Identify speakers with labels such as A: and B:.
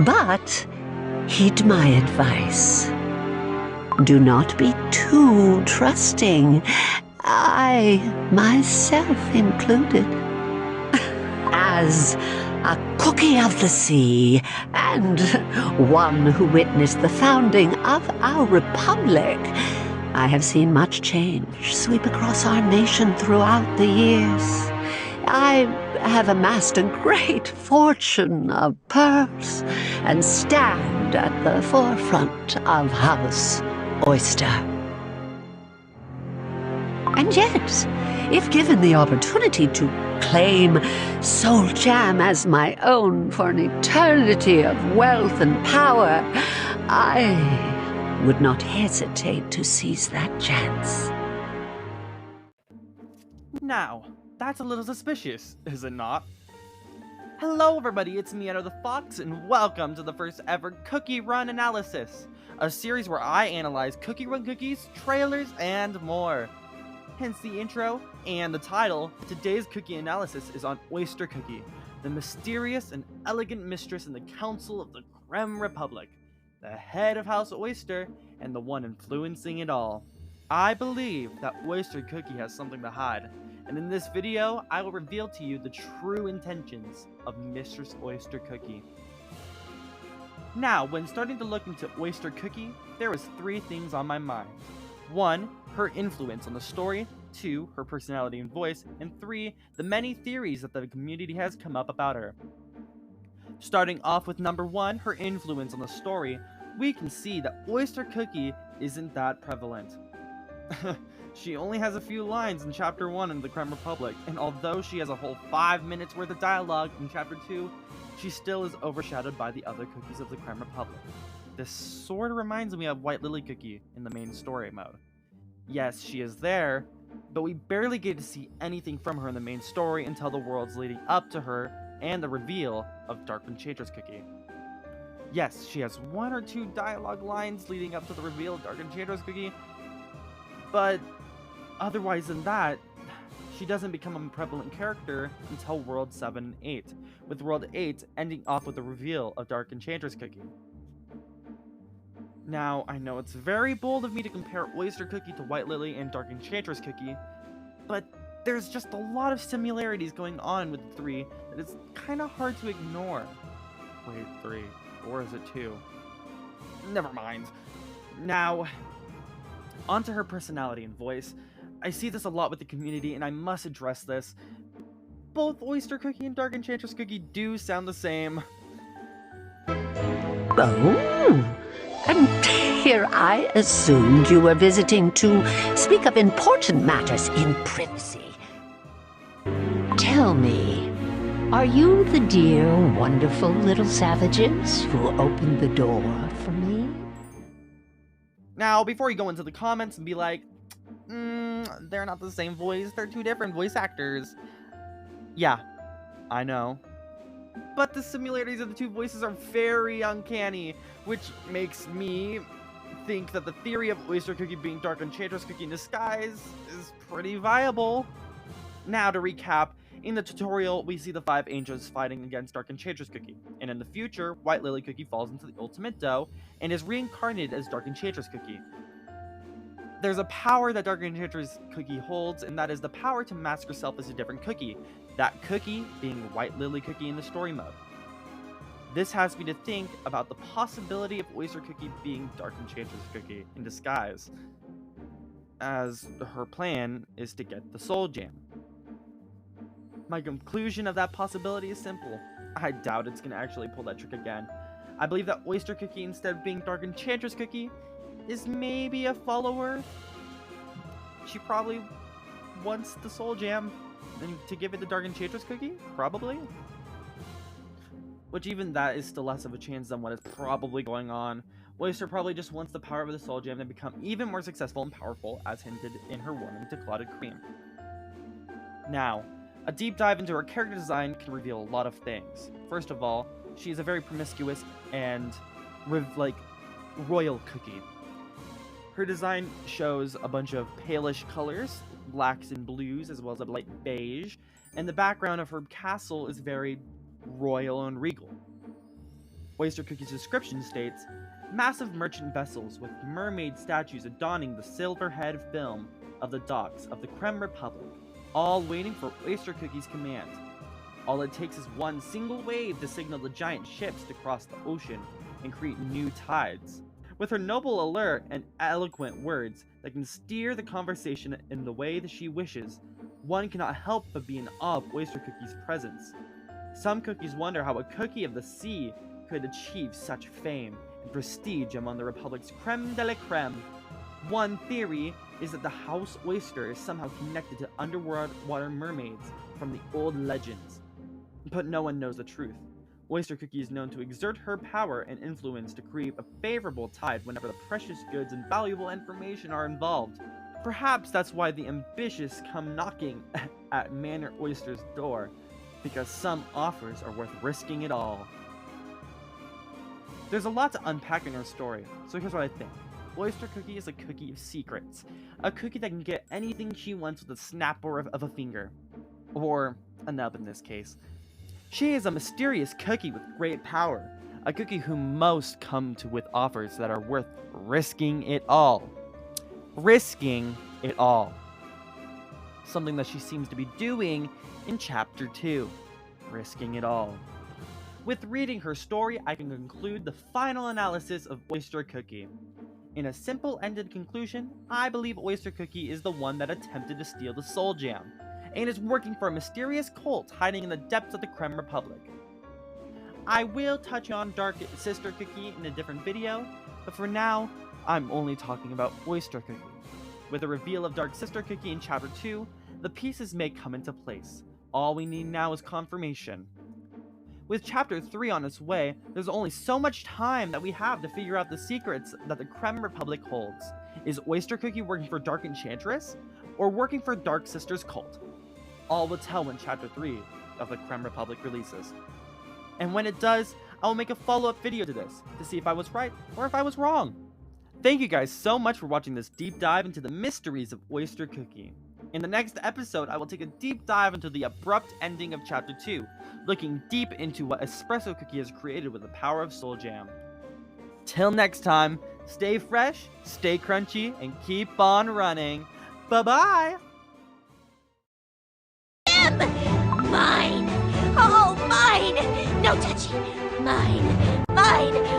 A: But heed my advice. Do not be too trusting, I myself included. As a cookie of the sea, and one who witnessed the founding of our republic, I have seen much change sweep across our nation throughout the years. I have amassed a great fortune of pearls and stand at the forefront of House Oyster. And yet, if given the opportunity to claim Soul Jam as my own for an eternity of wealth and power, I would not hesitate to seize that chance.
B: Now, that's a little suspicious, is it not? Hello everybody, it's me, Otto the Fox, and welcome to the first ever Cookie Run Analysis, a series where I analyze Cookie Run cookies, trailers, and more. Hence the intro and the title. Today's cookie analysis is on Oyster Cookie, the mysterious and elegant mistress in the Council of the Creme Republic, the head of House Oyster, and the one influencing it all. I believe that Oyster Cookie has something to hide, and in this video, I will reveal to you the true intentions of Mistress Oyster Cookie. Now, when starting to look into Oyster Cookie, there was 3 things on my mind. 1. Her influence on the story. 2. Her personality and voice. And 3. The many theories that the community has come up about her. Starting off with number 1, her influence on the story, we can see that Oyster Cookie isn't that prevalent. She only has a few lines in Chapter 1 in the Creme Republic, and although she has a whole 5 minutes worth of dialogue in Chapter 2, she still is overshadowed by the other cookies of the Creme Republic. This sorta reminds me of White Lily Cookie in the main story mode. Yes, she is there, but we barely get to see anything from her in the main story until the worlds leading up to her and the reveal of Dark Enchantress Cookie. Yes, she has 1 or 2 dialogue lines leading up to the reveal of Dark Enchantress Cookie, but otherwise than that, she doesn't become a prevalent character until World 7 and 8, with World 8 ending off with the reveal of Dark Enchantress Cookie. Now, I know it's very bold of me to compare Oyster Cookie to White Lily and Dark Enchantress Cookie, but there's just a lot of similarities going on with the 3 that it's kinda hard to ignore. Wait, 3. Or is it 2? Never mind. Now, onto her personality and voice. I see this a lot with the community, and I must address this. Both Oyster Cookie and Dark Enchantress Cookie do sound the same.
A: Oh, and here I assumed you were visiting to speak of important matters in privacy. Tell me, are you the dear, wonderful little savages who opened the door for me?
B: Now, before you go into the comments and be like, they're not the same voice, they're 2 different voice actors. Yeah, I know. But the similarities of the 2 voices are very uncanny, which makes me think that the theory of Oyster Cookie being Dark Enchantress Cookie in disguise is pretty viable. Now, to recap, in the tutorial, we see the 5 angels fighting against Dark Enchantress Cookie, and in the future, White Lily Cookie falls into the Ultimate Dough and is reincarnated as Dark Enchantress Cookie. There's a power that Dark Enchantress Cookie holds, and that is the power to mask herself as a different cookie, that cookie being White Lily Cookie in the story mode. This has me to think about the possibility of Oyster Cookie being Dark Enchantress Cookie in disguise, as her plan is to get the Soul Jam. My conclusion of that possibility is simple. I doubt it's going to actually pull that trick again. I believe that Oyster Cookie, instead of being Dark Enchantress Cookie, is maybe a follower. She probably wants the Soul Jam and to give it the Dark Enchantress Cookie? Probably. Which even that is still less of a chance than what is probably going on. Oyster probably just wants the power of the Soul Jam to become even more successful and powerful, as hinted in her warning to Clotted Cream. Now, a deep dive into her character design can reveal a lot of things. First of all, she is a very promiscuous and royal cookie. Her design shows a bunch of palish colors, blacks and blues, as well as a light beige, and the background of her castle is very royal and regal. Oyster Cookie's description states, massive merchant vessels with mermaid statues adorning the silver-head film of the docks of the Creme Republic, all waiting for Oyster Cookie's command. All it takes is one single wave to signal the giant ships to cross the ocean and create new tides. With her noble allure and eloquent words that can steer the conversation in the way that she wishes, one cannot help but be in awe of Oyster Cookie's presence. Some cookies wonder how a cookie of the sea could achieve such fame and prestige among the Republic's creme de la creme. One theory is that the House Oyster is somehow connected to underwater mermaids from the old legends. But no one knows the truth. Oyster Cookie is known to exert her power and influence to create a favorable tide whenever the precious goods and valuable information are involved. Perhaps that's why the ambitious come knocking at Manor Oyster's door, because some offers are worth risking it all. There's a lot to unpack in her story, so here's what I think. Oyster Cookie is a cookie of secrets. A cookie that can get anything she wants with a snap of a finger. Or a nub in this case. She is a mysterious cookie with great power. A cookie whom most come to with offers that are worth risking it all. Risking it all. Something that she seems to be doing in Chapter 2. Risking it all. With reading her story, I can conclude the final analysis of Oyster Cookie. In a simple-ended conclusion, I believe Oyster Cookie is the one that attempted to steal the Soul Gem, and is working for a mysterious cult hiding in the depths of the Creme Republic. I will touch on Dark Sister Cookie in a different video, but for now, I'm only talking about Oyster Cookie. With the reveal of Dark Sister Cookie in Chapter 2, the pieces may come into place. All we need now is confirmation. With Chapter 3 on its way, there's only so much time that we have to figure out the secrets that the Creme Republic holds. Is Oyster Cookie working for Dark Enchantress, or working for Dark Sister's cult? All will tell when Chapter 3 of the Creme Republic releases. And when it does, I will make a follow-up video to this, to see if I was right, or if I was wrong. Thank you guys so much for watching this deep dive into the mysteries of Oyster Cookie. In the next episode, I will take a deep dive into the abrupt ending of Chapter 2, looking deep into what Espresso Cookie has created with the power of Soul Jam. Till next time, stay fresh, stay crunchy, and keep on running. Bye-bye!
C: Mine! Oh, mine! No touchy! Mine! Mine!